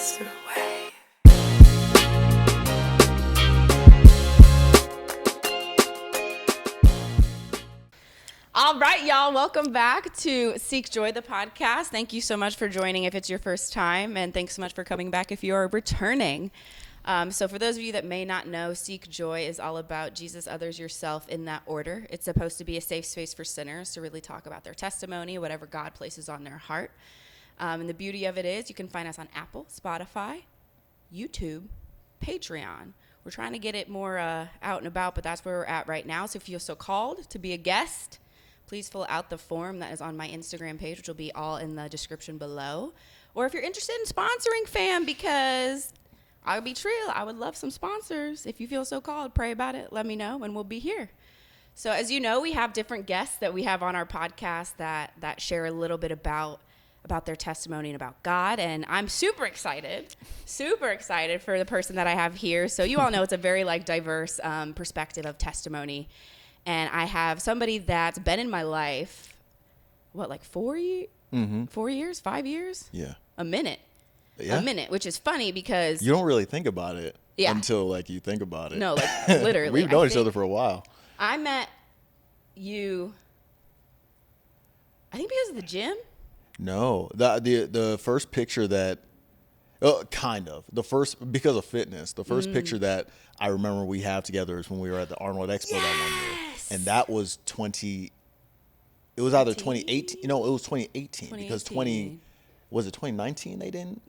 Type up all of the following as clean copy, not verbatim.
Master Way. All right, y'all. Welcome back to Seek Joy, the podcast. Thank you so much for joining if it's your first time, and thanks so much for coming back if you're returning. So for those of you that may not know, Seek Joy is all about Jesus, others, yourself in that order. It's supposed to be a safe space for sinners to really talk about their testimony, whatever God places on their heart. And the beauty of it is you can find us on Apple, Spotify, YouTube, Patreon. We're trying to get it more out and about, but that's where we're at right now. So if you feel so called to be a guest, please fill out the form that is on my Instagram page, which will be all in the description below. Or if you're interested in sponsoring, fam, because I'll be true, I would love some sponsors. If you feel so called, pray about it, let me know, and we'll be here. So as you know, we have different guests that we have on our podcast that share a little bit about their testimony and about God. And I'm super excited for the person that I have here. So you all know it's a very diverse perspective of testimony. And I have somebody that's been in my life, 4 years? Mm-hmm. 4 years? 5 years? Yeah. A minute. Yeah. A minute, which is funny because... You don't really think about it until, you think about it. No, literally. We've known each other for a while. I met you, I think because of the gym. No. The first picture that... kind of. Because of fitness. The first picture that I remember we have together is when we were at the Arnold Expo that one year. And that was it was either 2018. No, it was 2018 because was it 2019 they didn't?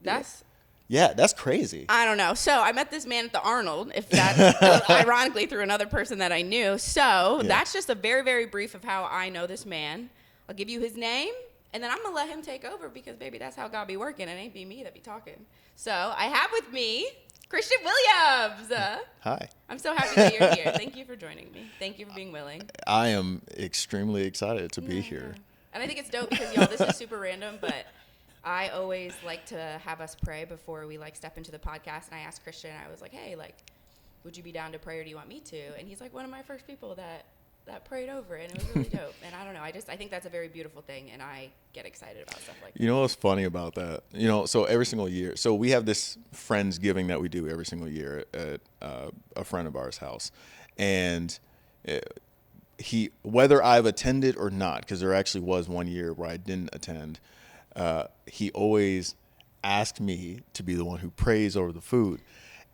Yeah, that's crazy. I don't know. So I met this man at the Arnold, if that's ironically through another person that I knew. So that's just a very, very brief of how I know this man. I'll give you his name, and then I'm going to let him take over because, baby, that's how God be working. It ain't be me that be talking. So I have with me Christian Williams. Hi. I'm so happy that you're here. Thank you for joining me. Thank you for being willing. I am extremely excited to be here. And I think it's dope because, y'all, this is super random, but I always like to have us pray before we step into the podcast. And I asked Christian, I was like, hey, would you be down to pray or do you want me to? And he's one of my first people that prayed over it, and it was really dope. And I don't know, I think that's a very beautiful thing, and I get excited about stuff like that. You know what's funny about that? So every single year, so we have this Friendsgiving that we do every single year at a friend of ours' house. And whether I've attended or not, because there actually was one year where I didn't attend, he always asked me to be the one who prays over the food.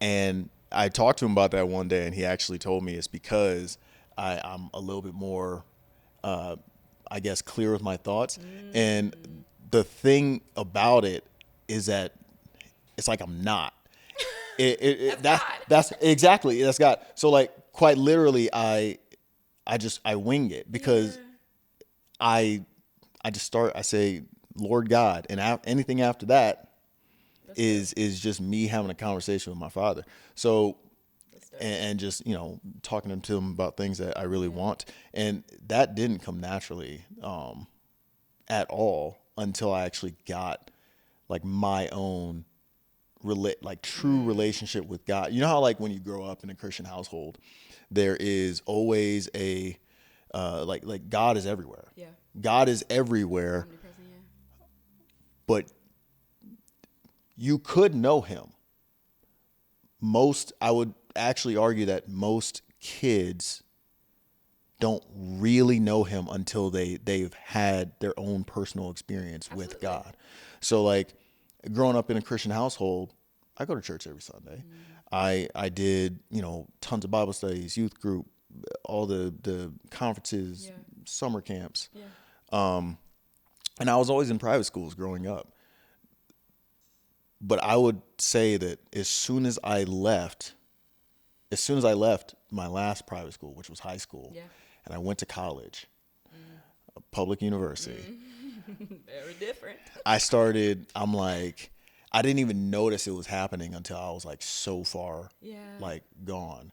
And I talked to him about that one day, and he actually told me it's because I'm a little bit more, I guess, clear with my thoughts. And the thing about it is that it's I'm not. That's exactly, that's God. So quite literally, I wing it because I say, Lord God, and anything after that is just me having a conversation with my Father. So, and just, talking to him about things that I really want. And that didn't come naturally at all until I actually got my own true relationship with God. You know how when you grow up in a Christian household, there is always a God is everywhere. Yeah. God is everywhere. But you could know him. I would actually argue that most kids don't really know him until they've had their own personal experience with God. So growing up in a Christian household, I go to church every Sunday. I did, tons of Bible studies, youth group, all the conferences, summer camps. And I was always in private schools growing up. But I would say that as soon as I left my last private school, which was high school, and I went to college, a public university. Very different. I didn't even notice it was happening until I was so far gone.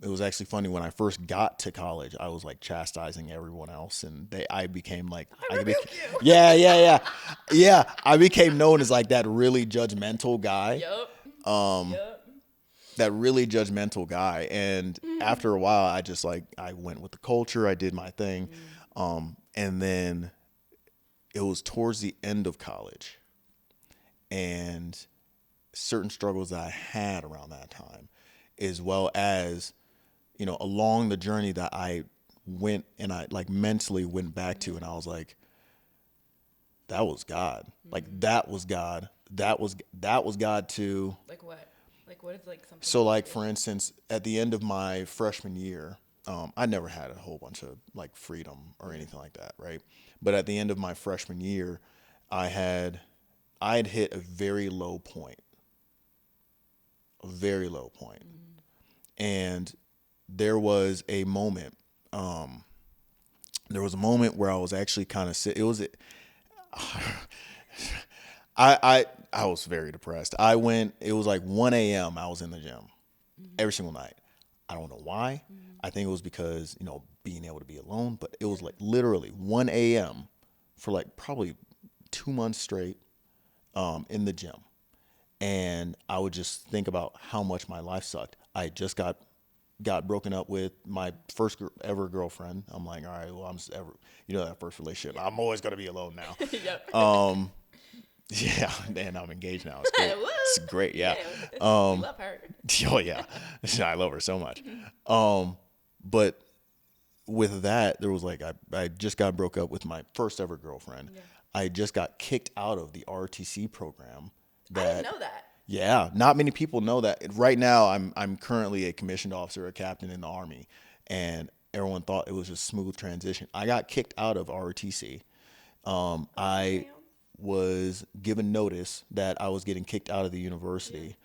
It was actually funny when I first got to college, I was chastising everyone else, and I became I became known as that really judgmental guy. Yep. That really judgmental guy. And after a while, I just I went with the culture. I did my thing. And then it was towards the end of college. and certain struggles that I had around that time, as well as, along the journey that I went and I like mentally went back to, and I was like, that was God. Like that was God. That was God too. Like what? Like what is like something? So like for instance, at the end of my freshman year, I never had a whole bunch of like freedom or anything like that, right? But at the end of my freshman year, I had hit a very low point, and there was a moment. There was a moment where I was actually kind of it was I was very depressed. It was like 1 a.m. I was in the gym every single night. I don't know why. I think it was because, being able to be alone, but it was like literally 1 a.m. for like probably 2 months straight in the gym. And I would just think about how much my life sucked. I just got broken up with my first ever girlfriend. I'm like, all right, well, I'm just ever, that first relationship. Yeah. I'm always going to be alone now. Yep. Yeah, and I'm engaged now. It's great. It's great, yeah. You love her. Oh, yeah. I love her so much. But with that, there was like, I just got broke up with my first ever girlfriend. Yeah. I just got kicked out of the RTC program. I didn't know that. Yeah, not many people know that. Right now, I'm currently a commissioned officer, a captain in the Army, and everyone thought it was a smooth transition. I got kicked out of ROTC. I was given notice that I was getting kicked out of the university,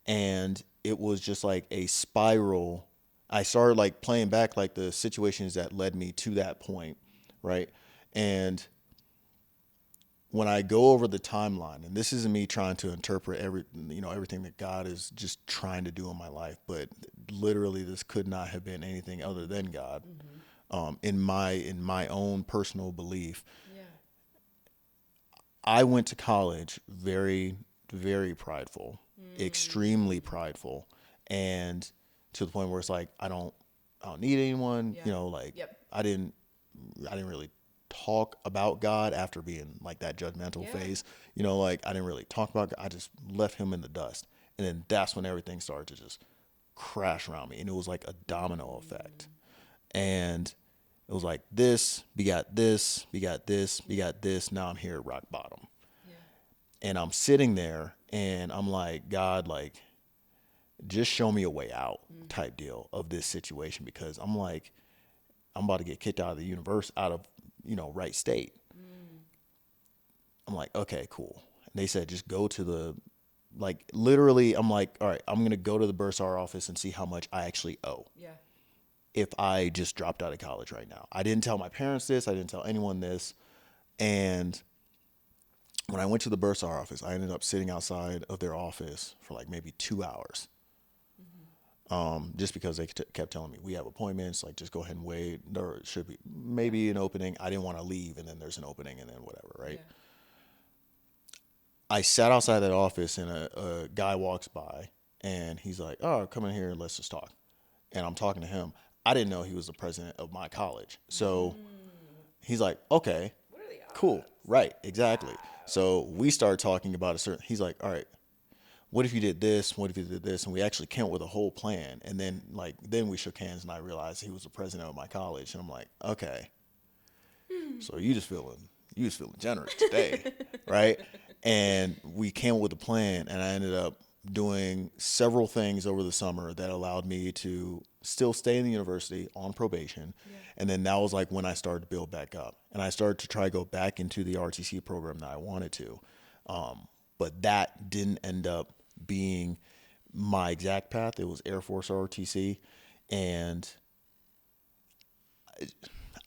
and it was just like a spiral. I started like playing back like the situations that led me to that point, right? And when I go over the timeline, and this isn't me trying to interpret everything that God is just trying to do in my life, but literally this could not have been anything other than God. In my own personal belief. Yeah. I went to college very, very prideful, extremely prideful, and to the point where it's like I don't need anyone. Yeah. I didn't really talk about God after being like that judgmental phase. I didn't really talk about God. I just left him in the dust. And then that's when everything started to just crash around me. And it was like a domino effect. And it was like this, begot this, begot this, begot this. Now I'm here at rock bottom. Yeah. And I'm sitting there and I'm like, God, like, just show me a way out type deal of this situation, because I'm like, I'm about to get kicked out of the universe, out of Wright State. I'm like, okay, cool. And they said, just go to the, like, literally, I'm like, all right, I'm going to go to the bursar office and see how much I actually owe. Yeah. If I just dropped out of college right now. I didn't tell my parents this. I didn't tell anyone this. And when I went to the bursar office, I ended up sitting outside of their office for like maybe 2 hours. Just because they kept telling me, we have appointments, like just go ahead and wait. There should be maybe an opening. I didn't want to leave, and then there's an opening, and then whatever, right? Yeah. I sat outside that office, and a guy walks by, and he's like, oh, come in here and let's just talk. And I'm talking to him. I didn't know he was the president of my college. So he's like, okay, cool. Right, exactly. Wow. So we started talking about he's like, all right, what if you did this? What if you did this? And we actually came up with a whole plan. And then then we shook hands, and I realized he was the president of my college. And I'm like, okay, so you just feeling generous today, right? And we came up with a plan, and I ended up doing several things over the summer that allowed me to still stay in the university on probation. Yeah. And then that was like when I started to build back up, and I started to try to go back into the RTC program that I wanted to. But that didn't end up being my exact path. It was Air Force RTC, and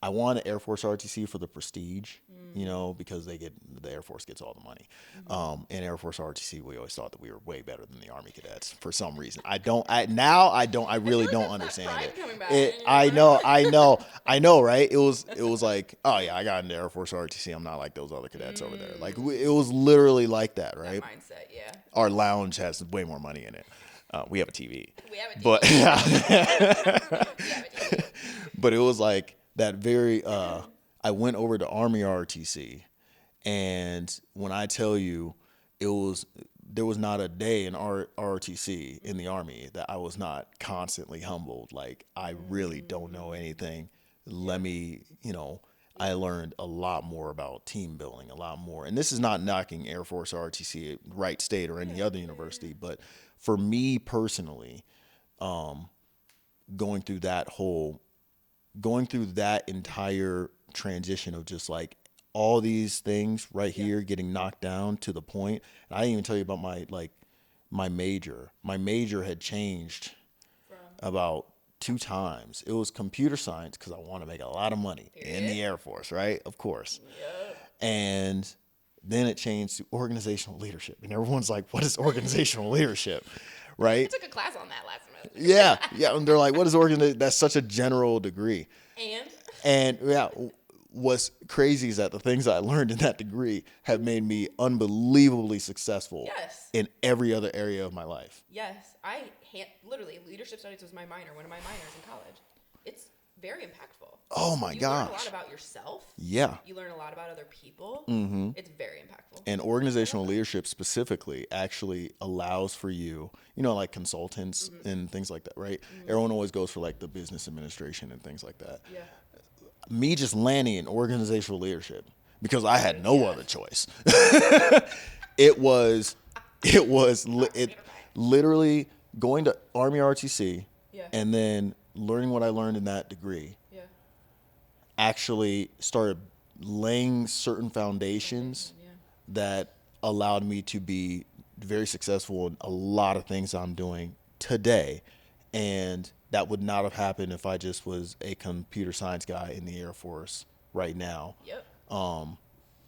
I wanted Air Force RTC for the prestige, because the Air Force gets all the money. And Air Force RTC, we always thought that we were way better than the Army cadets for some reason. I really don't understand it. I know, right? It was like, oh yeah, I got into Air Force RTC. I'm not like those other cadets over there. Like it was literally like that, right? That mindset, yeah. Our lounge has way more money in it. We have a TV. We have a TV. But we have a TV. But it was like that very, I went over to Army RTC, and when I tell you, there was not a day in ROTC in the Army that I was not constantly humbled. Like, I really don't know anything. Let me, I learned a lot more about team building, a lot more. And this is not knocking Air Force or ROTC at Wright State or any other university, but for me personally, going through that entire transition of just like all these things right here getting knocked down to the point. And I didn't even tell you about my major. My major had changed about 2 times. It was computer science because I want to make a lot of money in the Air Force, right? Of course. Yep. And then it changed to organizational leadership. And everyone's like, what is organizational leadership? Right? I took a class on that last semester. Yeah. And they're like, what is organization? That's such a general degree. And what's crazy is that the things I learned in that degree have made me unbelievably successful in every other area of my life. Yes. Literally, leadership studies was my minor, one of my minors in college. It's very impactful. Oh my gosh. You learn a lot about yourself. Yeah. You learn a lot about other people. Mm-hmm. It's very impactful. And organizational leadership specifically actually allows for you, like consultants and things like that, right? Everyone always goes for like the business administration and things like that. Yeah. Me just landing in organizational leadership because I had no other choice. It literally going to Army RTC and then learning what I learned in that degree actually started laying certain foundations that allowed me to be very successful in a lot of things I'm doing today. And that would not have happened if I just was a computer science guy in the Air Force right now. Yep.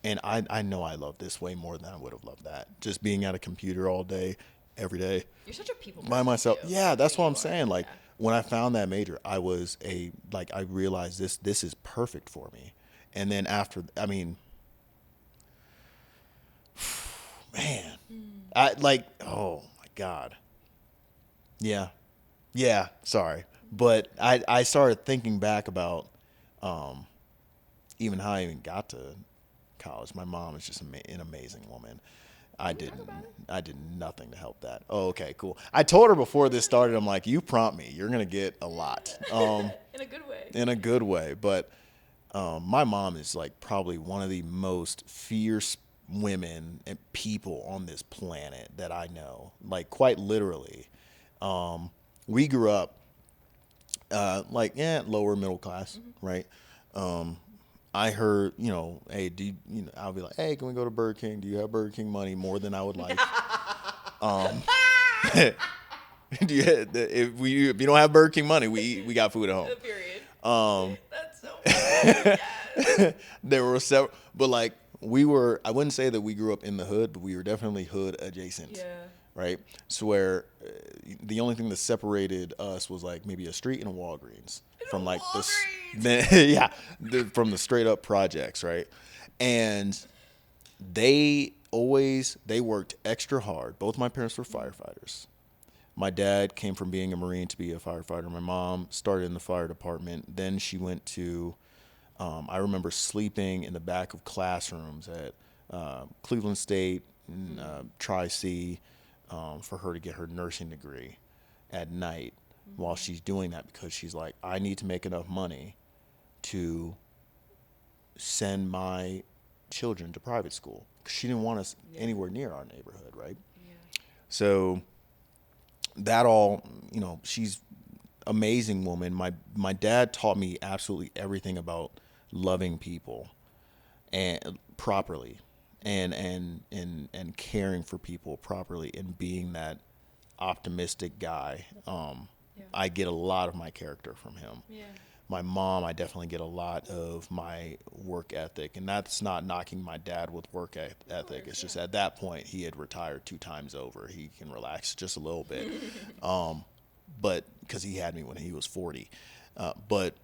And I know I love this way more than I would have loved that. Just being at a computer all day, every day. You're such a people person by myself. Too. Yeah, that's what I'm saying. Like when I found that major, I realized this is perfect for me. And then after, man, oh my God. Yeah, sorry. But I started thinking back about even how I even got to college. My mom is just an amazing woman. I did nothing to help that. Oh, okay, cool. I told her before this started, I'm like, you prompt me, you're going to get a lot. In a good way. In a good way. But my mom is like probably one of the most fierce women and people on this planet that I know, like quite literally. We grew up lower middle class, right? I heard, hey, I'll be like, hey, can we go to Burger King? Do you have Burger King money? More than I would like. If you don't have Burger King money, we got food at home. Period. That's so funny. Yes. There were several, but like I wouldn't say that we grew up in the hood, but we were definitely hood adjacent. Yeah. Right? So where the only thing that separated us was like maybe a street and a Walgreens. From like from the straight up projects, right? And they worked extra hard. Both my parents were firefighters. My dad came from being a Marine to be a firefighter. My mom started in the fire department. Then she went to, I remember sleeping in the back of classrooms at Cleveland State and Tri-C for her to get her nursing degree at night. While she's doing that, because she's like, I need to make enough money to send my children to private school. 'Cause she didn't want us anywhere near our neighborhood, right? Yeah. So that all, she's amazing woman. My dad taught me absolutely everything about loving people and properly and caring for people properly and being that optimistic guy. I get a lot of my character from him. Yeah. My mom, I definitely get a lot of my work ethic, and that's not knocking my dad with work ethic. It's just at that point he had retired 2 times over. He can relax just a little bit, but because he had me when he was 40. But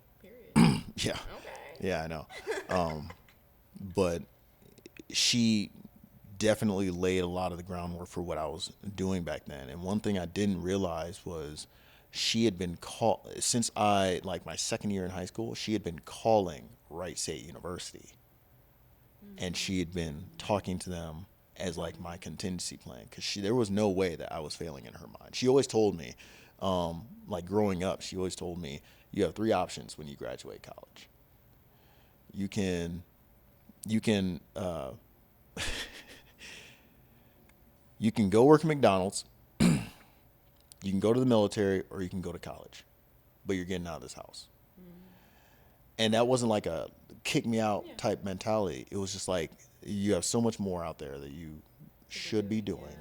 yeah, okay. Yeah, I know. But she definitely laid a lot of the groundwork for what I was doing back then. And one thing I didn't realize was she had been since my second year in high school, she had been calling Wright State University. And she had been talking to them as like my contingency plan, because there was no way that I was failing in her mind. She always told me, like growing up, she always told me, you have three options when you graduate college. You can you can go work at McDonald's, you can go to the military, or you can go to college, but you're getting out of this house. And that wasn't like a kick me out type mentality. It was just like, you have so much more out there that you should be doing.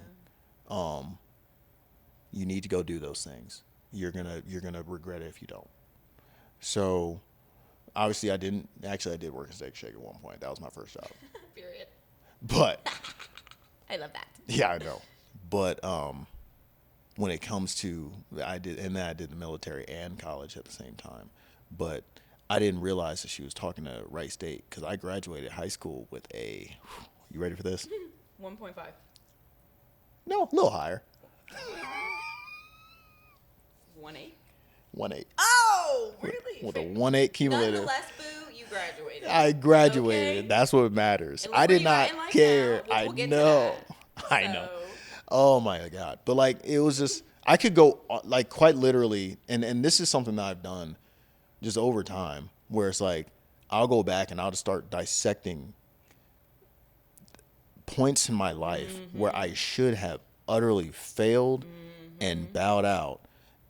You need to go do those things. You're gonna regret it if you don't. So obviously I did work at Steak Shake at one point. That was my first job. Period. But I love that. yeah, I know. But when it comes to, I did the military and college at the same time. But I didn't realize that she was talking to Wright State, because I graduated high school with a, you ready for this? 1.5. No, a little higher. 1.8. 1.8. Oh, really? With a 1.8 cumulative. Nonetheless, boo, you graduated. I graduated. Okay. That's what matters. And look I where did you not at in life care. now. We'll get to know. that. I know. Oh my God. But like, it was just, I could go like quite literally, and this is something that I've done just over time, where it's like, I'll go back and I'll just start dissecting points in my life where I should have utterly failed and bowed out.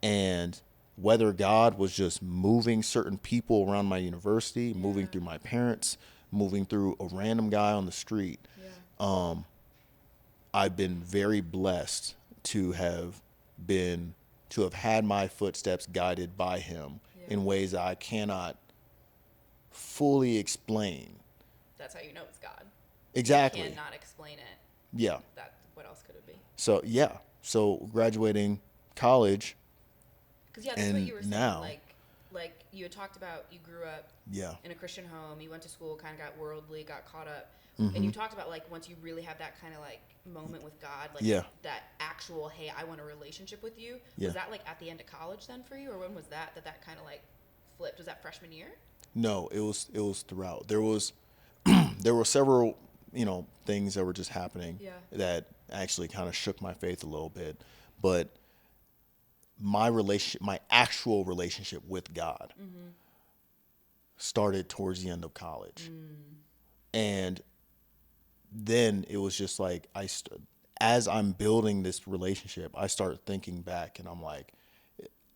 And whether God was just moving certain people around my university, moving through my parents, moving through a random guy on the street, I've been very blessed to have had my footsteps guided by him in ways that I cannot fully explain. That's how you know it's God. Exactly. You cannot explain it. Yeah. What else could it be? So yeah. So graduating college. Because that's what you were saying. Now, like you had talked about, you grew up in a Christian home. You went to school, kind of got worldly, got caught up, and you talked about like once you really have that kind of like moment with God, like that actual, hey, I want a relationship with you. Was that like at the end of college then for you, or when was that kind of like flipped? Was that freshman year? No, it was throughout. There were several, things that were just happening that actually kind of shook my faith a little bit, but my actual relationship with God started towards the end of college. And then it was just like, as I'm building this relationship, I start thinking back, and I'm like,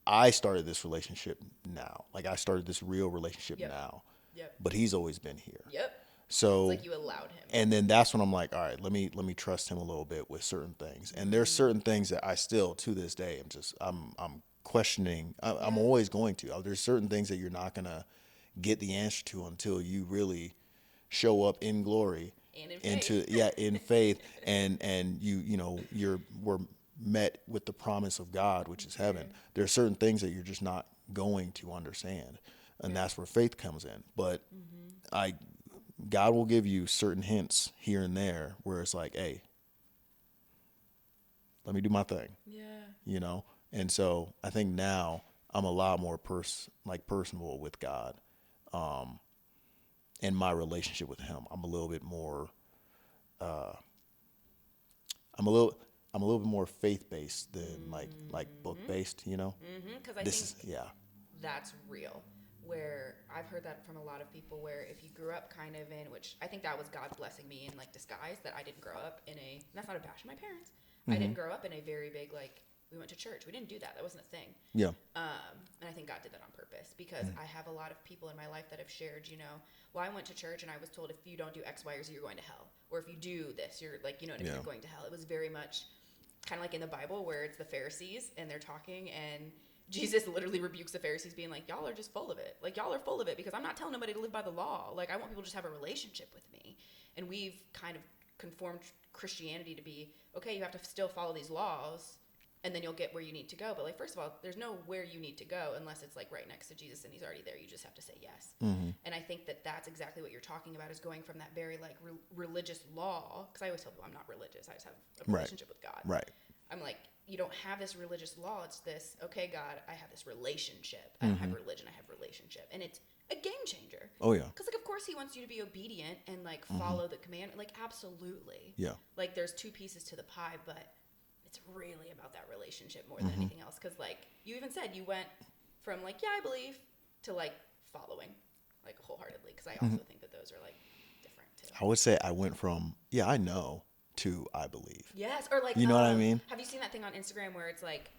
I started this relationship now. Like, I started this real relationship now. But he's always been here. So it's like you allowed him. And then that's when I'm like, all right, let me trust him a little bit with certain things. And there's certain things that I still, to this day, I'm questioning. I'm always going to. There's certain things that you're not gonna get the answer to until you really show up in glory and in faith. in faith, and we're met with the promise of God, which is heaven. There are certain things that you're just not going to understand, and that's where faith comes in. But God will give you certain hints here and there where it's like, hey, let me do my thing. And so I think now I'm a lot more personable with God, in my relationship with him. I'm a little bit more I'm a little bit more faith-based than like book-based, Because I think that's real. Where I've heard that from a lot of people, where if you grew up kind of in, which I think that was God blessing me in like disguise, that I didn't grow up in that's not a bash on my parents. I didn't grow up in a very big, like, we went to church. We didn't do that. That wasn't a thing. And I think God did that on purpose, because I have a lot of people in my life that have shared, well, I went to church and I was told if you don't do X, Y, or Z, you're going to hell. Or if you do this, you're like, you're going to hell. It was very much kind of like in the Bible, where it's the Pharisees and they're talking, and Jesus literally rebukes the Pharisees, being like, y'all are just full of it. Like, y'all are full of it, because I'm not telling nobody to live by the law. Like, I want people to just have a relationship with me. And we've kind of conformed Christianity to be, okay, you have to still follow these laws, and then you'll get where you need to go. But, like, first of all, there's no where you need to go unless it's, like, right next to Jesus and he's already there. You just have to say yes. And I think that that's exactly what you're talking about, is going from that very, like, religious law. Because I always tell people I'm not religious. I just have a relationship with God. I'm like, you don't have this religious law. It's this, okay, God, I have this relationship. I don't have religion. I have relationship. And it's a game changer. Oh yeah. Because like of course he wants you to be obedient and like follow the commandment. Like absolutely. Yeah. Like there's two pieces to the pie, but it's really about that relationship more than anything else. Because like you even said, you went from like, yeah, I believe, to like following, like wholeheartedly. Because I also think that those are like different too. I would say I went from, yeah, I know, to I believe. Yes, or like, You know what I mean? have you seen that thing on Instagram where it's like,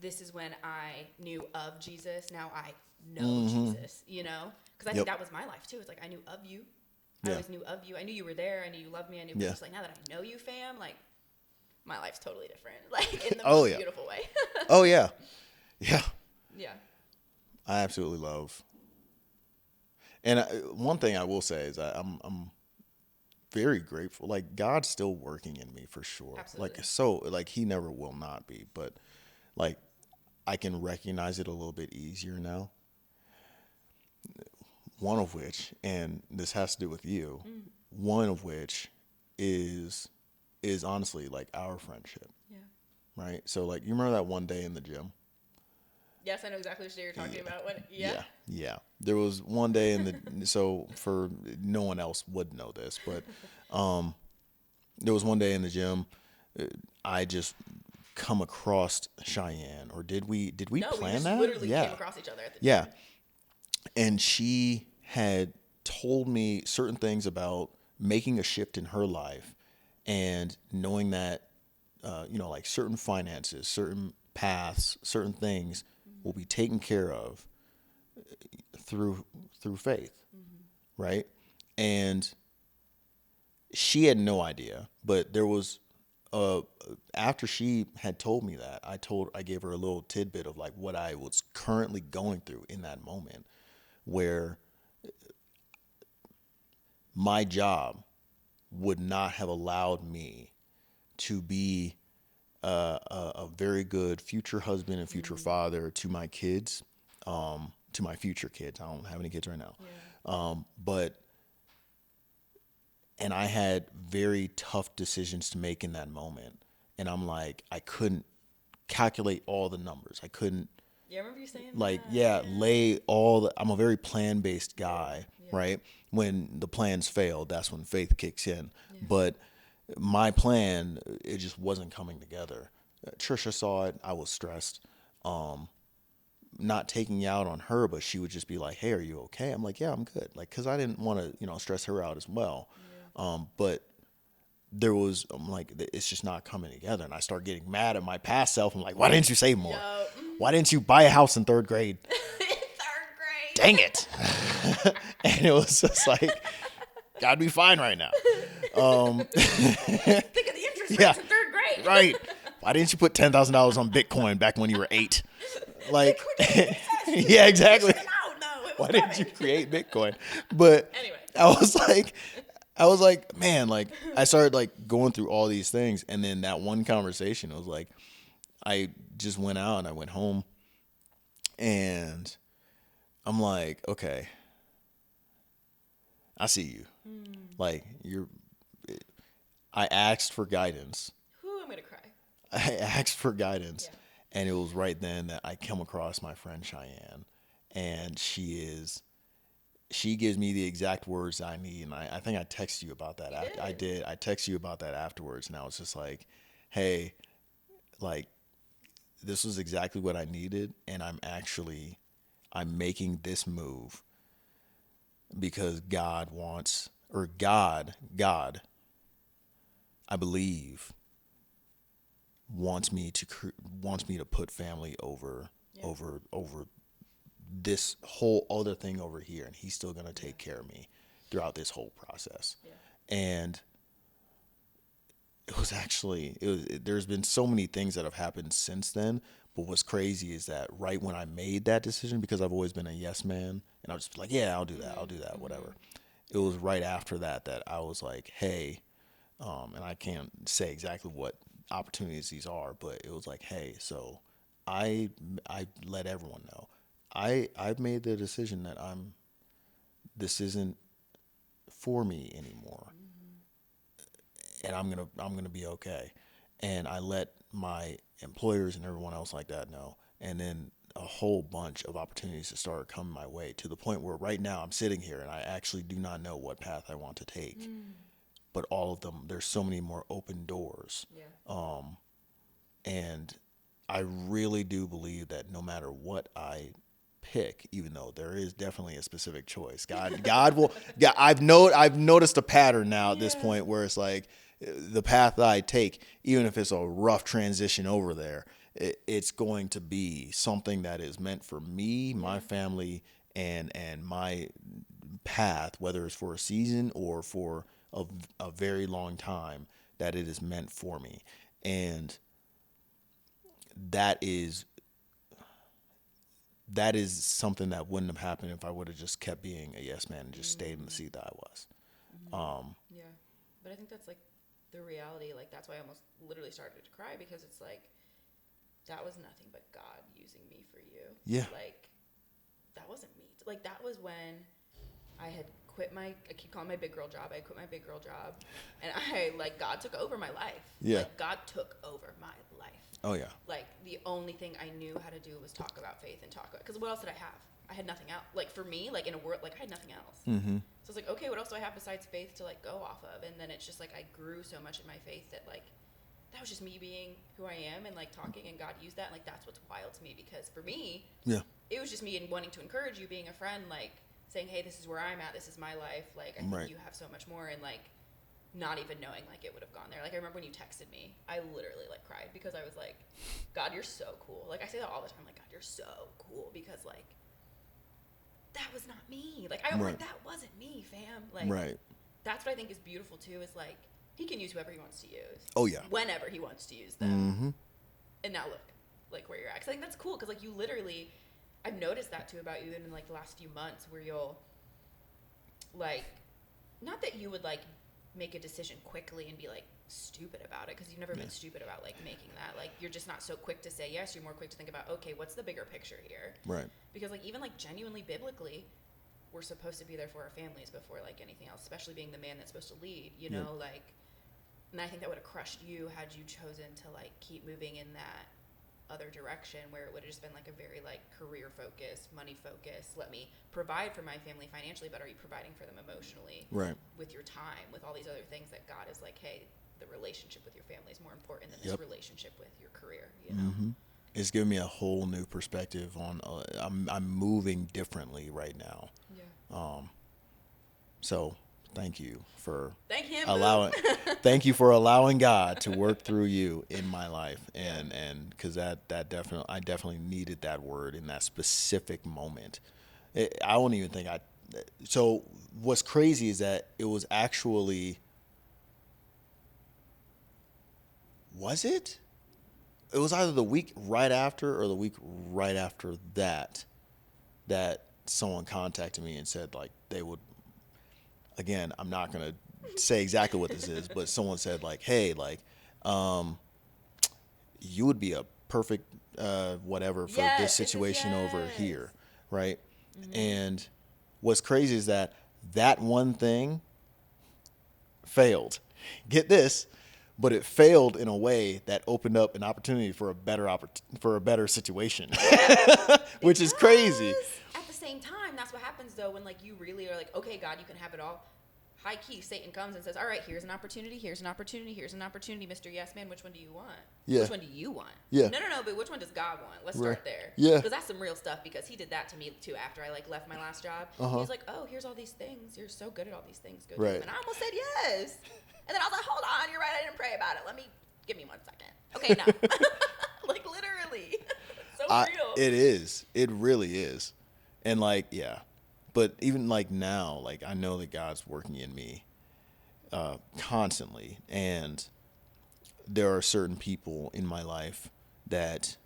this is when I knew of Jesus, now I know Jesus, you know? Because I think that was my life too. It's like, I knew of you. I always knew of you. I knew you were there. I knew you loved me. I knew, just like, now that I know you, fam, like, my life's totally different. Like, in the most beautiful way. Oh, yeah. Yeah. Yeah. I absolutely love. And one thing I will say is I'm very grateful. Like, God's still working in me for sure. Absolutely. Like, so, like, he never will not be. But, like, I can recognize it a little bit easier now. One of which, and this has to do with you, one of which is honestly like our friendship. Yeah. Right? So like you remember that one day in the gym? Yes, I know exactly what you're talking about. Yeah. There was one day in the so for no one else would know this, but there was one day in the gym I just come across Cheyenne, or did we No, plan we just that? literally came across each other at the gym. Yeah. And she had told me certain things about making a shift in her life and knowing that, like certain finances, certain paths, certain things will be taken care of through faith, right? And she had no idea, but there was after she had told me that, I gave her a little tidbit of like what I was currently going through in that moment, where my job would not have allowed me to be a very good future husband and future father to my kids, to my future kids. I don't have any kids right now. Yeah. And I had very tough decisions to make in that moment. And I'm like, I couldn't calculate all the numbers. I couldn't, Yeah, I remember you saying like, that. lay all the, I'm a very plan-based guy, right? When the plans fail, that's when faith kicks in. Yeah. But my plan, it just wasn't coming together. Trisha saw it. I was stressed. Not taking out on her, but she would just be like, "Hey, are you okay?" I'm like, "Yeah, I'm good." Like, cause I didn't want to, stress her out as well. Yeah. But there was, I'm like, it's just not coming together. And I start getting mad at my past self. I'm like, why didn't you say more? Why didn't you buy a house in third grade? Third grade. Dang it. And it was just like, I'd be fine right now. Think of the interest rates in third grade. Right. Why didn't you put $10,000 on Bitcoin back when you were 8? Like, yeah, exactly. Why didn't you create Bitcoin? But anyway, I was like, man, like I started like going through all these things. And then that one conversation, it was like, I just went out and I went home and I'm like, okay, I see you. Like I asked for guidance. Ooh, I'm going to cry. I asked for guidance. Yeah. And it was right then that I come across my friend Cheyenne, and she gives me the exact words I need. And I think I texted you about that. I did. I texted you about that afterwards. And I was just like, hey, like, this was exactly what I needed. And I'm making this move because God, I believe, wants me to put family over this whole other thing over here, and he's still going to take care of me throughout this whole process. And it was actually there's been so many things that have happened since then, but what's crazy is that right when I made that decision, because I've always been a yes man and I'll just be like, yeah, I'll do that, whatever. It was right after that I was like, hey, and I can't say exactly what opportunities these are, but it was like, hey, so I let everyone know I've made the decision that this isn't for me anymore, and I'm gonna be okay. And I let my employers and everyone else like that know. And then a whole bunch of opportunities to start coming my way, to the point where right now I'm sitting here and I actually do not know what path I want to take. But all of them, there's so many more open doors. Yeah. And I really do believe that no matter what I pick, even though there is definitely a specific choice, God will. Yeah, I've noticed a pattern now at this point where it's like the path that I take, even if it's a rough transition over there, it's going to be something that is meant for me, my family, and my path, whether it's for a season or for a very long time, that it is meant for me. And that is something that wouldn't have happened if I would have just kept being a yes man and just stayed in the seat that I was. Yeah. But I think that's like the reality. Like, that's why I almost literally started to cry, because it's like, that was nothing but God using me for you. Yeah. Like, that wasn't me. Like, that was when I had quit I keep calling my big girl job. I quit my big girl job, and God took over my life. Yeah. Like, God took over my life. Oh yeah. Like, the only thing I knew how to do was talk about faith and talk about, because what else did I have? I had nothing else. Like, for me, like, in a world, like, I had nothing else. Mm-hmm. So it's like, okay, what else do I have besides faith to, like, go off of? And then it's just like, I grew so much in my faith that, like, that was just me being who I am and, like, talking, and God used that. And, like, that's what's wild to me, because for me, it was just me wanting to encourage you, being a friend, like, saying, hey, this is where I'm at, this is my life, like, I think you have so much more, and, like, not even knowing, like, it would have gone there. Like, I remember when you texted me, I literally, like, cried, because I was like, God, you're so cool. Like, I say that all the time, like, God, you're so cool, because, like, that was not me. Like, like, that wasn't me, fam. Like, that's what I think is beautiful, too, is, like, he can use whoever he wants to use. Oh, yeah. Whenever he wants to use them. Mm-hmm. And now look, like, where you're at. 'Cause I think that's cool, because, like, you literally, I've noticed that, too, about you in, like, the last few months, where you'll, like, not that you would, like, make a decision quickly and be, like, stupid about it, because you've never been stupid about, like, making that. Like, you're just not so quick to say yes. You're more quick to think about, okay, what's the bigger picture here? Right. Because, like, even, like, genuinely biblically, we're supposed to be there for our families before, like, anything else, especially being the man that's supposed to lead, you know? Like, and I think that would have crushed you had you chosen to, like, keep moving in that other direction, where it would have just been, like, a very, like, career focused, money focused, let me provide for my family financially, but are you providing for them emotionally? Right. With your time, with all these other things that God is like, hey, the relationship with your family is more important than this relationship with your career, you know? Mm-hmm. It's given me a whole new perspective on, I'm moving differently right now. Yeah. So thank you for thank you for allowing God to work through you in my life. And cause that definitely, I definitely needed that word in that specific moment. I don't even think so what's crazy is that it was actually, was it? It was either the week right after or the week right after that someone contacted me and said, like, they would, again, I'm not going to say exactly what this is, but someone said, like, hey, like, you would be a perfect whatever for this situation over here, right? Mm-hmm. And what's crazy is that one thing failed. Get this, but it failed in a way that opened up an opportunity for a better situation, which is crazy. At the same time, that's what happens, though, when, like, you really are like, okay, God, you can have it all. High key, Satan comes and says, all right, here's an opportunity, here's an opportunity, here's an opportunity, Mr. Yes Man. Which one do you want? Yeah. Which one do you want? Yeah. No, but which one does God want? Let's start there. Yeah. Because that's some real stuff, because he did that to me, too, after I, like, left my last job. He was like, oh, here's all these things. You're so good at all these things. Go do them. And I almost said yes. And then I was like, hold on, you're right, I didn't pray about it. Give me 1 second. Okay, no. Like, literally. So real. It is. It really is. And, like, yeah. But even, like, now, like, I know that God's working in me constantly. And there are certain people in my life that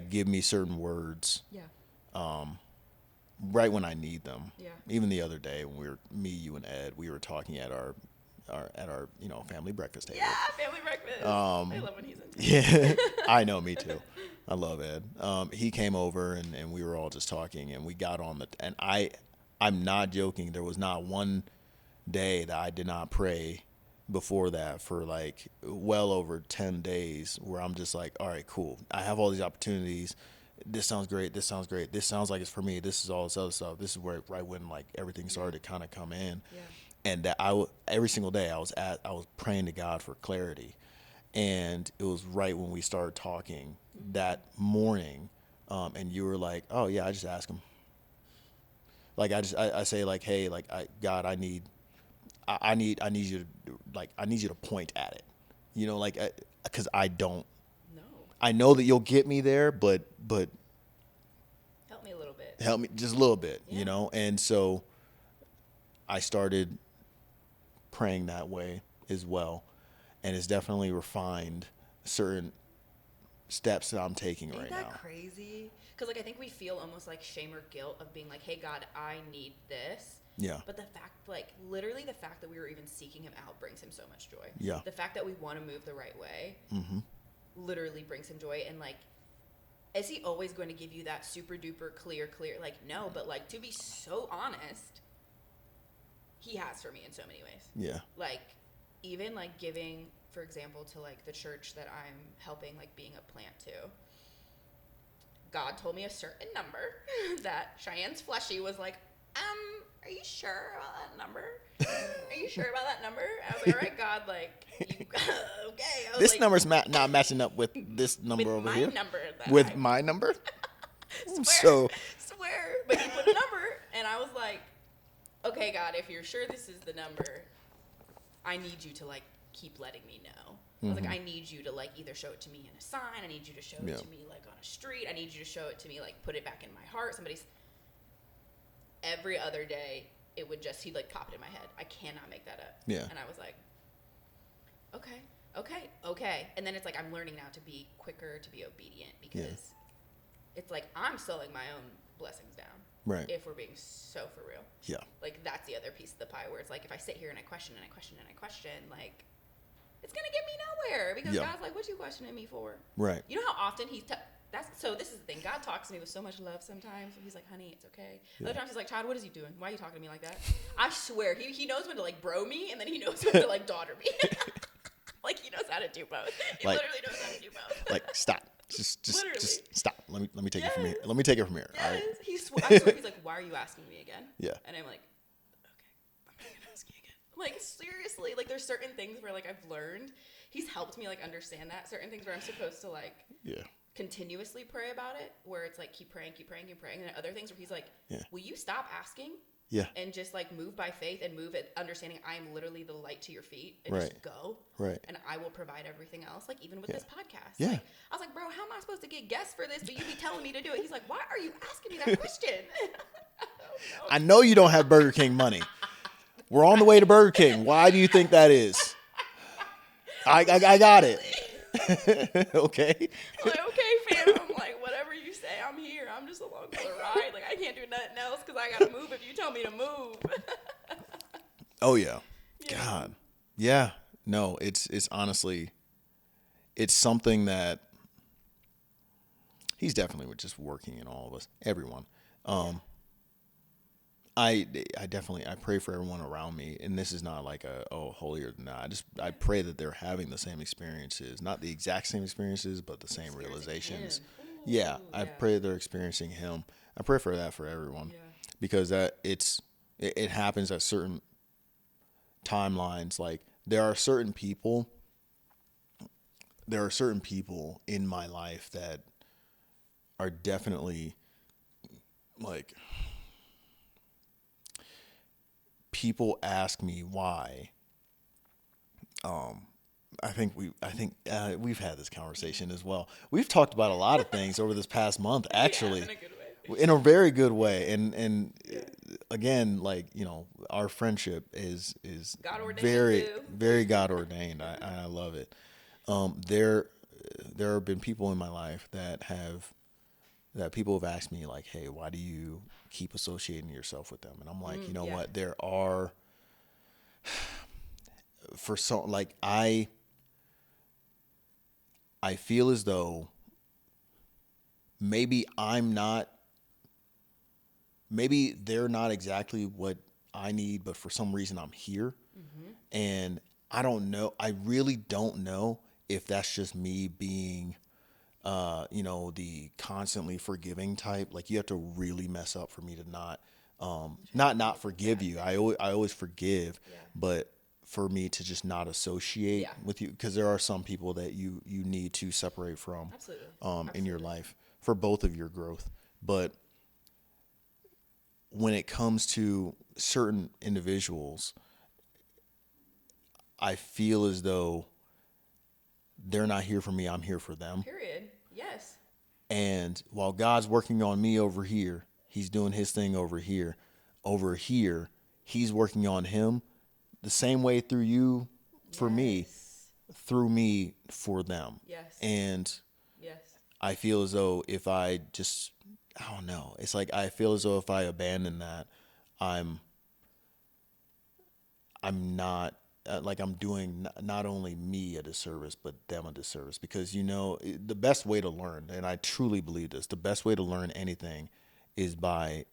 give me certain words. Yeah. Right when I need them. Yeah. Even the other day when you and Ed, we were talking at our family breakfast table. Yeah, family breakfast. I love when he's in town. Yeah, I know, me too. I love Ed. He came over and we were all just talking, and we got on and I'm not joking. There was not one day that I did not pray before that for like well over 10 days where I'm just like, all right, cool. I have all these opportunities. This sounds great. This sounds great. This sounds like it's for me. This is all this other stuff. This is where right when like everything started to kind of come in. Yeah. And that every single day I was praying to God for clarity. And it was right when we started talking that morning. And you were like, oh yeah, I just ask him. Like I say like, hey, like God, I need you to point at it, you know, like, cause I don't, No. I know that you'll get me there, but Help me a little bit. help me just a little bit, Yeah. you know? And so I started praying that way as well. And it's definitely refined certain steps that I'm taking Ain't right that now. crazy? Because like I think we feel almost like shame or guilt of being like, hey God, I need this. Yeah. But the fact, like literally the fact that we were even seeking him out brings him so much joy. Yeah. The fact that we want to move the right way literally brings him joy. And like, is he always going to give you that super duper clear? Like, no, but like to be so honest, he has for me in so many ways. Yeah. Like even like giving, for example, to like the church that I'm helping, like being a plant to. God told me a certain number that Cheyenne's fleshy was like, are you sure about that number? Are you sure about that number? And I was like, all right, God, like, you, okay. I was This like, number's not matching up with this number with over my here. number that With my number? swear. But he put a number, and I was like, okay, God, if you're sure this is the number, I need you to like keep letting me know. I was like, I need you to like either show it to me in a sign. I need you to show it to me like on a street. I need you to show it to me like put it back in my heart. Every other day it would just he'd like pop it in my head. I cannot make that up. Yeah. And I was like, okay. And then it's like I'm learning now to be quicker, to be obedient because it's like I'm slowing my own blessings down. Right. If we're being so for real. Yeah. Like that's the other piece of the pie where it's like if I sit here and I question, like it's gonna get me nowhere because God's like, what you questioning me for? Right. You know how often so this is the thing. God talks to me with so much love sometimes. He's like, honey, it's okay. Other times he's like, Todd, what is he doing? Why are you talking to me like that? I swear, he knows when to like bro me and then he knows when to like daughter me. Like he knows how to do both. He like, literally knows how to do both. Like stop. Just stop. Let me take it from here. Yes. Let me take it from here. Yes. All right. I swear he's like, why are you asking me again? Yeah. And I'm like, okay, I'm not gonna ask you again. Like seriously, like there's certain things where like I've learned. He's helped me like understand that. Certain things where I'm supposed to like continuously pray about it, where it's like keep praying. And then other things where he's like, will you stop asking? Yeah. And just like move by faith and move it, understanding I am literally the light to your feet and Right. just go. Right. And I will provide everything else, like even with this podcast. Yeah. Like, I was like, bro, how am I supposed to get guests for this? But you be telling me to do it. He's like, why are you asking me that question? I know you don't have Burger King money. We're on the way to Burger King. Why do you think that is? I got it. Okay. I'm like, okay, fam. I'm like, whatever you say, I'm here. I'm just along for the ride. Like, I can't do nothing else because I got to move if you tell me to move. Oh, yeah. God. Yeah. No, it's honestly, it's something that he's definitely just working in all of us, everyone. I definitely, I pray for everyone around me, and this is not like holier than that. I pray that they're having the same experiences, not the exact same experiences, but the same realizations. Yeah, I pray that they're experiencing him. I pray for that for everyone, because it happens at certain timelines. Like there are certain people in my life that are definitely like, people ask me why. I think we've had this conversation as well. We've talked about a lot of things over this past month, actually, in a good way. In a very good way. And again, like, you know, our friendship is very, very God ordained. I love it. There have been people in my life that people have asked me like, hey, why do you keep associating yourself with them? And I'm like, you know what? There are, for some, like I feel as though maybe they're not exactly what I need, but for some reason I'm here. And I don't know. I really don't know if that's just me being, the constantly forgiving type. Like you have to really mess up for me to not forgive you. I always forgive, Yeah. but for me to just not associate Yeah. with you, because there are some people that you need to separate from, Absolutely. in your Absolutely. life for both of your growth. But when it comes to certain individuals, I feel as though they're not here for me. I'm here for them. Period. Yes. And while God's working on me over here, he's doing his thing over here. Over here, he's working on him the same way through you for me, Yes. through me for them. Yes. And Yes. I feel as though if I just, I don't know. It's like I feel as though if I abandon that, I'm not like I'm doing not only me a disservice but them a disservice, because the best way to learn, and I truly believe this, the best way to learn anything is by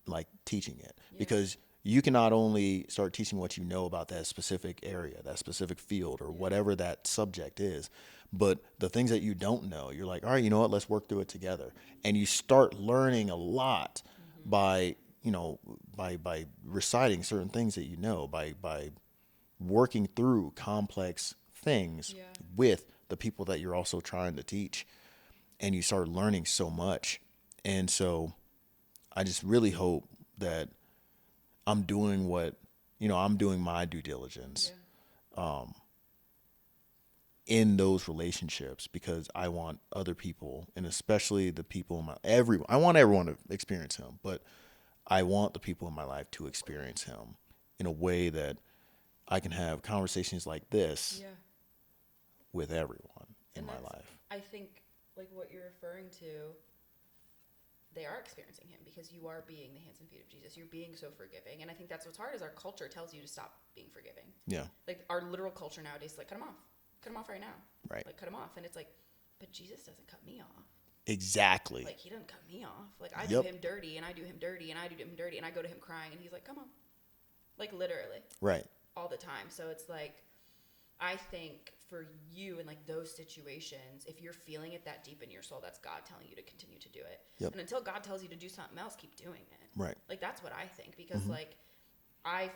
like teaching it, because you can not only start teaching what you know about that specific area, that specific field, or whatever that subject is, but the things that you don't know, you're like, all right, you know what, let's work through it together. And you start learning a lot by by reciting certain things that by working through complex things with the people that you're also trying to teach, and you start learning so much. And so I just really hope that I'm doing I'm doing my due diligence in those relationships, because I want other people, and especially the people in I want everyone to experience him, but I want the people in my life to experience him in a way that I can have conversations like this with everyone in my life. I think like what you're referring to, they are experiencing him because you are being the hands and feet of Jesus. You're being so forgiving. And I think that's what's hard is our culture tells you to stop being forgiving. Yeah. Like our literal culture nowadays is like, cut him off. Cut him off right now. Right. Like cut him off. And it's like, but Jesus doesn't cut me off. Exactly. Like he doesn't cut me off. Like I do him dirty and I do him dirty and I do him dirty and I go to him crying and he's like, come on. Like literally. Right. All the time. So it's like, I think for you in like those situations, if you're feeling it that deep in your soul, that's God telling you to continue to do it. Yep. And until God tells you to do something else, keep doing it. Right. Like that's what I think, because like I've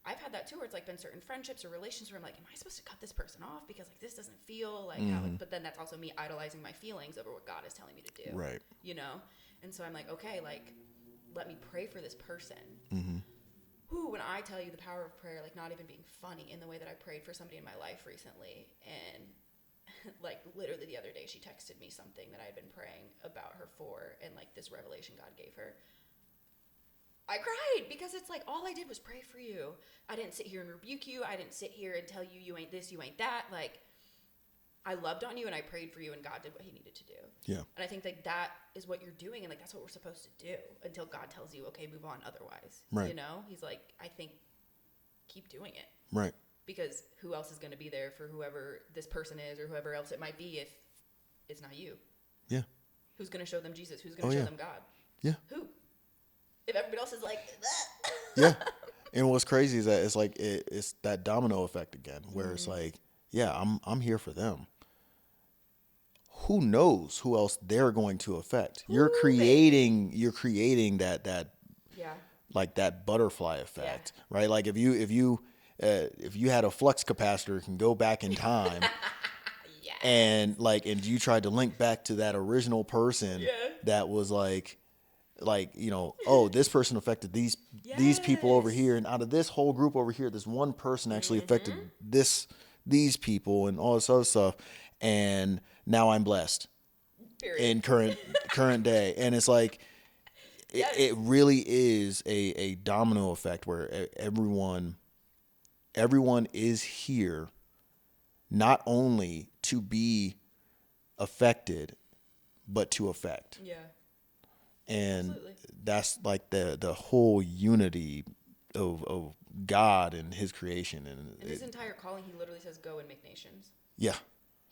had that too, where it's like been certain friendships or relations where I'm like, am I supposed to cut this person off because like this doesn't feel like how, but then that's also me idolizing my feelings over what God is telling me to do. Right. You know? And so I'm like, okay, like let me pray for this person. Who, when I tell you the power of prayer, like not even being funny in the way that I prayed for somebody in my life recently, and like literally the other day she texted me something that I had been praying about her for, and like this revelation God gave her. I cried because it's like all I did was pray for you. I didn't sit here and rebuke you. I didn't sit here and tell you you ain't this, you ain't that. Like I loved on you and I prayed for you and God did what he needed to do. Yeah. And I think like that is what you're doing, and like that's what we're supposed to do until God tells you, okay, move on otherwise. Right. You know? He's like, I think keep doing it. Right. Because who else is going to be there for whoever this person is or whoever else it might be if it's not you? Yeah. Who's going to show them Jesus? Who's going to show them God? Yeah. Who? If everybody else is like, Yeah. And what's crazy is that it's like it's that domino effect again, where it's like, yeah, I'm here for them. Who knows who else they're going to affect? You're creating that like that butterfly effect, right? Like if you had a flux capacitor, can go back in time, and you tried to link back to that original person that was like oh, this person affected these people over here, and out of this whole group over here, this one person actually affected these people and all this other stuff, and now I'm blessed. Period. In current day. And it's like it really is a domino effect where everyone is here not only to be affected but to affect. Yeah. And absolutely. That's like the whole unity of God and his creation, and his entire calling, he literally says go and make nations. Yeah.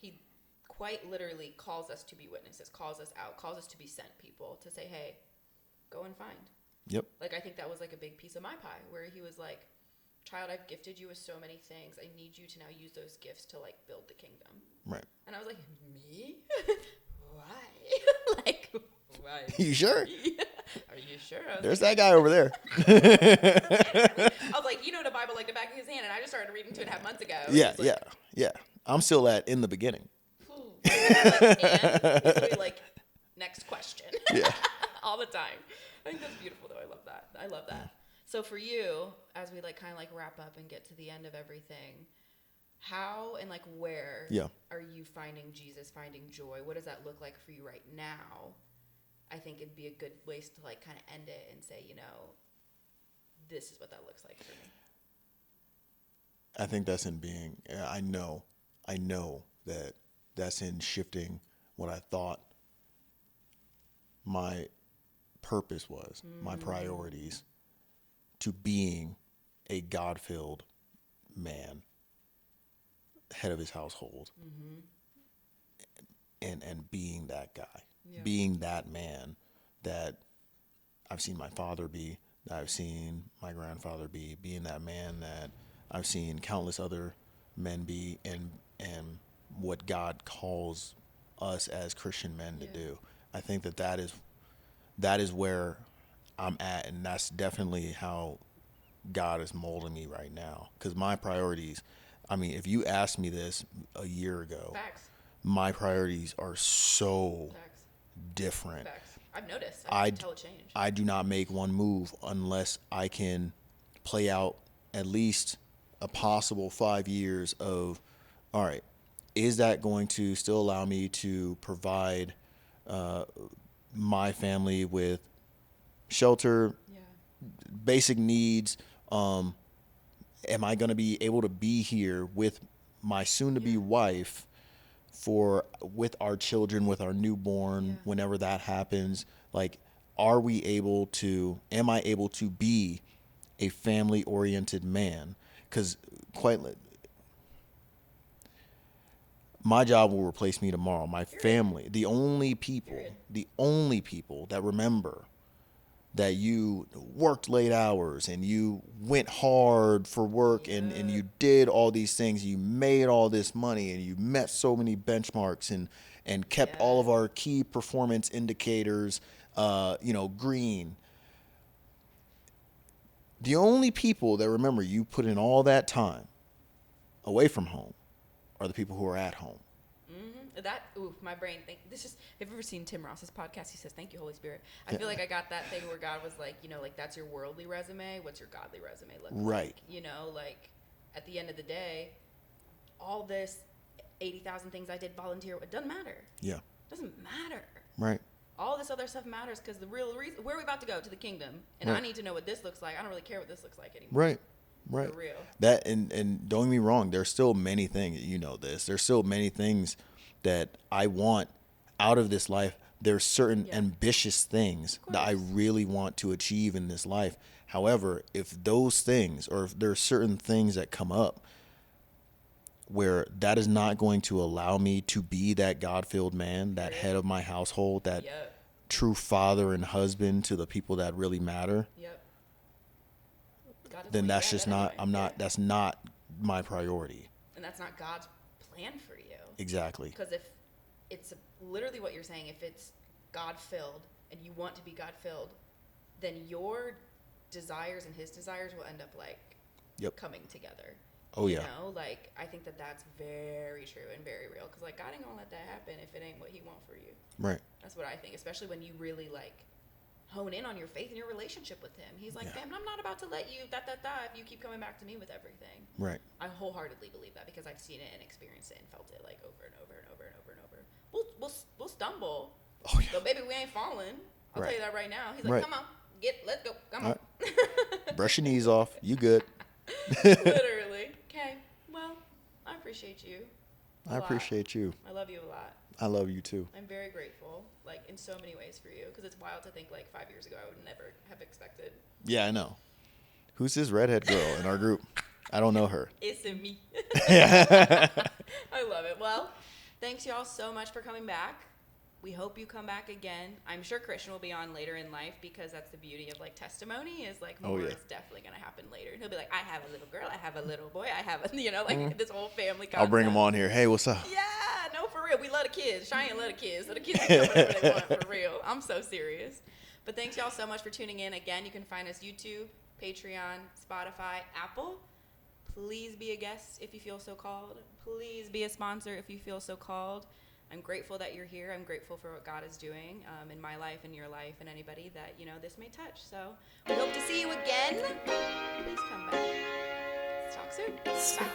He quite literally calls us to be witnesses, calls us out, calls us to be sent people, to say, hey, go and find. Yep. Like I think that was like a big piece of my pie, where he was like, child, I've gifted you with so many things. I need you to now use those gifts to like build the kingdom. Right. And I was like, me? Why? Like, why? You sure? Are you sure? There's that guy over there. I was like, you know the Bible like the back of his hand, and I just started reading 2.5 months ago. Yeah. I'm still at in the beginning. And like, next question. Yeah. All the time. I think that's beautiful, though. I love that. So for you, as we like kind of like wrap up and get to the end of everything, how and like where are you finding Jesus, finding joy? What does that look like for you right now? I think it'd be a good place to like kind of end it and say, you know, this is what that looks like for me. I think that's in being, I know that that's in shifting what I thought my purpose was, my priorities, to being a God-filled man, head of his household, and being that guy, being that man that I've seen my father be, that I've seen my grandfather be, being that man that I've seen countless other men be, and what God calls us as Christian men to do. I think that is where I'm at, and that's definitely how God is molding me right now. Because my priorities, I mean, if you asked me this a year ago, Facts. my priorities are so Facts. different. Facts. I've noticed. I can tell it changed. I do not make one move unless I can play out at least a possible 5 years of, all right, is that going to still allow me to provide my family with shelter, basic needs? Am I going to be able to be here with my soon-to-be wife with our children, with our newborn, whenever that happens? Like, am I able to be a family-oriented man? Because my job will replace me tomorrow. My family, the only people that remember that you worked late hours and you went hard for work and you did all these things, you made all this money and you met so many benchmarks and kept all of our key performance indicators, green. The only people that remember you put in all that time away from home are the people who are at home. My brain. Have you ever seen Tim Ross's podcast? He says, "Thank you, Holy Spirit." I feel like I got that thing where God was like, like that's your worldly resume. What's your godly resume look like? Like at the end of the day, all this 80,000 things I did volunteer, it doesn't matter. Yeah, it doesn't matter. Right. All this other stuff matters because the real reason where are we about to go to the kingdom, and I need to know what this looks like. I don't really care what this looks like anymore. Right. For real. That and don't get me wrong, there's still many things, there's still many things that I want out of this life. There's certain ambitious things that I really want to achieve in this life. However, if those things, or if there are certain things that come up where that is not going to allow me to be that God-filled man, that head of my household, that true father and husband to the people that really matter, then that's just that's not my priority. And that's not God's plan for you. Exactly. Because if it's literally what you're saying, if it's God-filled and you want to be God-filled, then your desires and his desires will end up like coming together. Oh, yeah. I think that's very true and very real. Because like God ain't gonna let that happen if it ain't what he want for you. Right. That's what I think, especially when you really like hone in on your faith and your relationship with him. He's like, fam, I'm not about to let you if you keep coming back to me with everything. Right. I wholeheartedly believe that because I've seen it and experienced it and felt it like over and over and over and over and over. We'll stumble. Oh yeah. But baby, we ain't falling. I'll tell you that right now. He's like, come on, let's go. Come on. Brush your knees off. You good. Literally. Okay. Well, I appreciate you. I appreciate you. I love you a lot. I love you too. I'm very grateful, like in so many ways for you, because it's wild to think like 5 years ago I would never have expected. Yeah, I know. Who's this redhead girl in our group? I don't know her. It's me. I love it. Well, thanks y'all so much for coming back. We hope you come back again. I'm sure Christian will be on later in life because that's the beauty of like testimony is like more is definitely going to happen later. He'll be like, I have a little girl, I have a little boy, I have a, you know, like this whole family concept. I'll bring him on here. Hey, what's up? Yeah, no, for real. We love the kids. Cheyenne love the kids. So the kids can come whenever they want, for real. I'm so serious. But thanks y'all so much for tuning in. Again, you can find us YouTube, Patreon, Spotify, Apple. Please be a guest if you feel so called. Please be a sponsor if you feel so called. I'm grateful that you're here. I'm grateful for what God is doing in my life and your life and anybody that, you know, this may touch. So we hope to see you again. Please come back. Let's talk soon. Bye.